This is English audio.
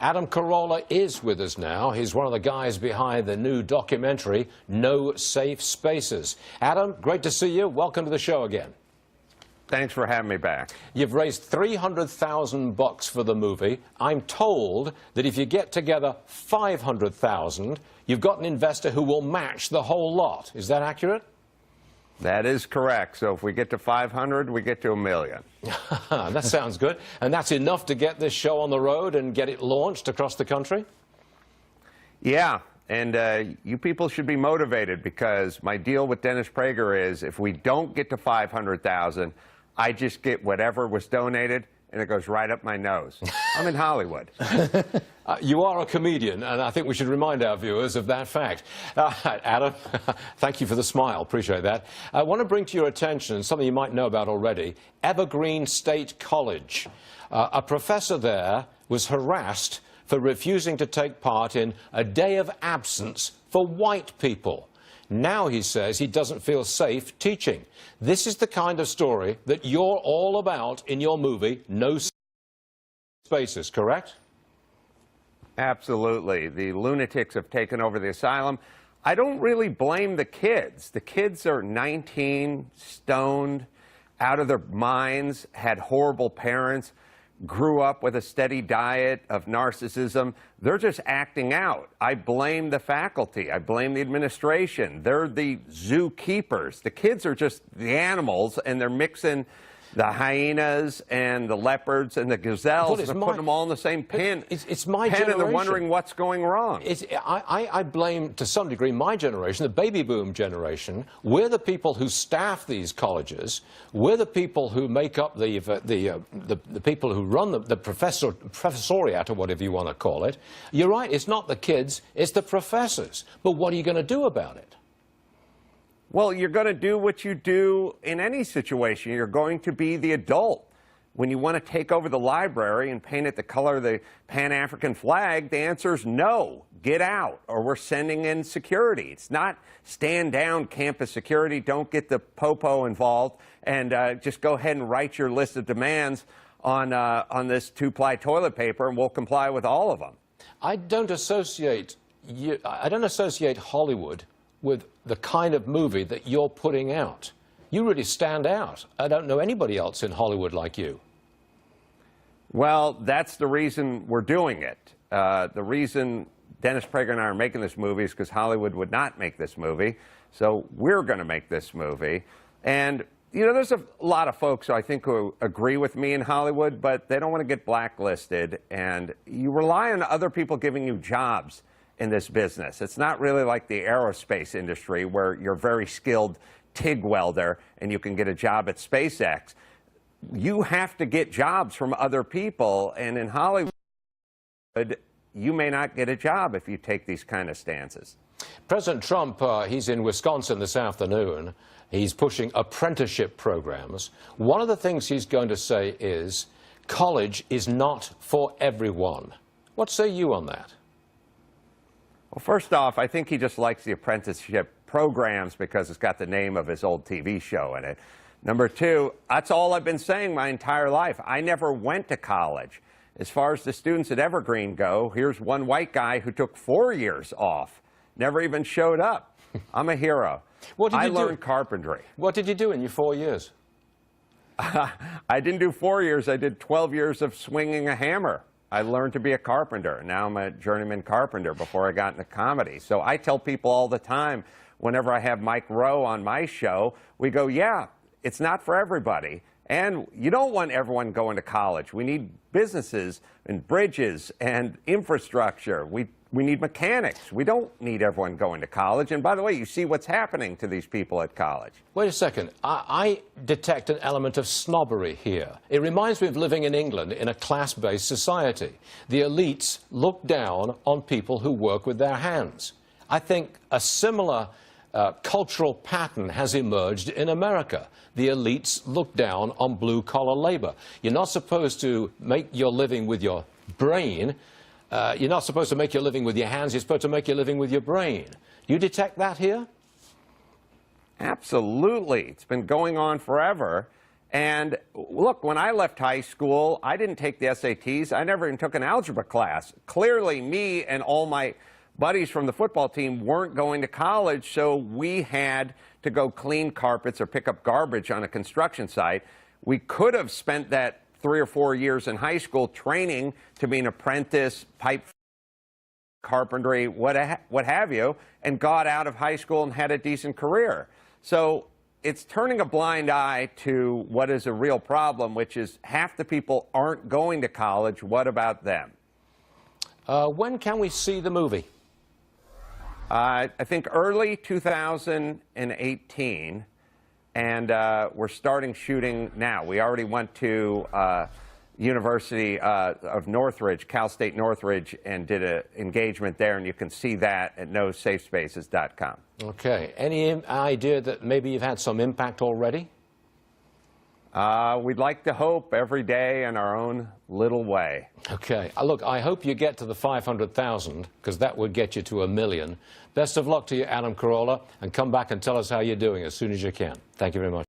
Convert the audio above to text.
Adam Carolla is with us now. He's one of the guys behind the new documentary, No Safe Spaces. Adam, great to see you. Welcome to the show again. Thanks for having me back. You've raised $300,000 for the movie. I'm told that if you get together $500,000, you've got an investor who will match the whole lot. Is that accurate? That is correct. So if we get to 500, we get to $1 million. That sounds good. And that's enough to get this show on the road and get it launched across the country? Yeah. And you people should be motivated, because my deal with Dennis Prager is if we don't get to 500,000, I just get whatever was donated, and it goes right up my nose. I'm in Hollywood. You are a comedian, and I think we should remind our viewers of that fact. Adam, thank you for the smile. Appreciate that. I want to bring to your attention something you might know about already. Evergreen State College. A professor there was harassed for refusing to take part in a day of absence for white people. Now he says he doesn't feel safe teaching. This is the kind of story that you're all about in your movie, No Spaces, correct? Absolutely. The lunatics have taken over the asylum. I don't really blame the kids. The kids are 19, stoned, out of their minds, had horrible parents, grew up with a steady diet of narcissism. They're just acting out. I blame the faculty. I blame the administration. They're the zookeepers. The kids are just the animals, and they're mixing the hyenas and the leopards and the gazelles. They're putting them all in the same pen. It's my generation. And they're wondering what's going wrong. I blame, to some degree, my generation, the baby boom generation. We're the people who staff these colleges. We're the people who make up the people who run the professoriate, or whatever you want to call it. You're right, it's not the kids, it's the professors. But what are you going to do about it? Well, you're going to do what you do in any situation. You're going to be the adult. When you want to take over the library and paint it the color of the Pan-African flag, the answer is no, get out, or we're sending in security. It's not stand down campus security, don't get the popo involved, and just go ahead and write your list of demands on this 2-ply toilet paper, and we'll comply with all of them. I don't associate Hollywood with the kind of movie that you're putting out. You really stand out. I don't know anybody else in Hollywood like you. Well, that's the reason we're doing it. The reason Dennis Prager and I are making this movie is because Hollywood would not make this movie. So we're going to make this movie. And, you know, there's a lot of folks, I think, who agree with me in Hollywood, but they don't want to get blacklisted. And you rely on other people giving you jobs in this business. It's not really like the aerospace industry, where you're a very skilled TIG welder and you can get a job at SpaceX. You have to get jobs from other people, and in Hollywood, you may not get a job if you take these kind of stances. President Trump, he's in Wisconsin this afternoon. He's pushing apprenticeship programs. One of the things he's going to say is college is not for everyone. What say you on that? Well, first off, I think he just likes the apprenticeship programs because it's got the name of his old TV show in it. Number two, that's all I've been saying my entire life. I never went to college. As far as the students at Evergreen go, here's one white guy who took 4 years off, never even showed up. I'm a hero. What did you do? I learned carpentry. What did you do in your 4 years? I didn't do 4 years. I did 12 years of swinging a hammer. I learned to be a carpenter. Now I'm a journeyman carpenter before I got into comedy. So I tell people all the time, whenever I have Mike Rowe on my show, we go, yeah, it's not for everybody. And you don't want everyone going to college. We need businesses and bridges and infrastructure. We need mechanics. We don't need everyone going to college. And by the way, you see what's happening to these people at college. Wait a second. I detect an element of snobbery here. It reminds me of living in England in a class-based society. The elites look down on people who work with their hands. I think a similar cultural pattern has emerged in America. The elites look down on blue-collar labor. You're not supposed to make your living with your brain. You're not supposed to make your living with your hands. You're supposed to make your living with your brain. Do you detect that here? Absolutely. It's been going on forever. And look, when I left high school, I didn't take the SATs. I never even took an algebra class. Clearly, me and all my buddies from the football team weren't going to college, so we had to go clean carpets or pick up garbage on a construction site. We could have spent that 3 or 4 years in high school training to be an apprentice, pipe carpentry, what have you, and got out of high school and had a decent career. So it's turning a blind eye to what is a real problem, which is half the people aren't going to college. What about them? When can we see the movie? I think early 2018, and we're starting shooting now. We already went to University of Northridge, Cal State Northridge, and did an engagement there, and you can see that at nosafespaces.com. Okay. Any idea that maybe you've had some impact already? We'd like to hope every day in our own little way. Okay. Look, I hope you get to the 500,000, because that would get you to 1 million. Best of luck to you, Adam Carolla, and come back and tell us how you're doing as soon as you can. Thank you very much.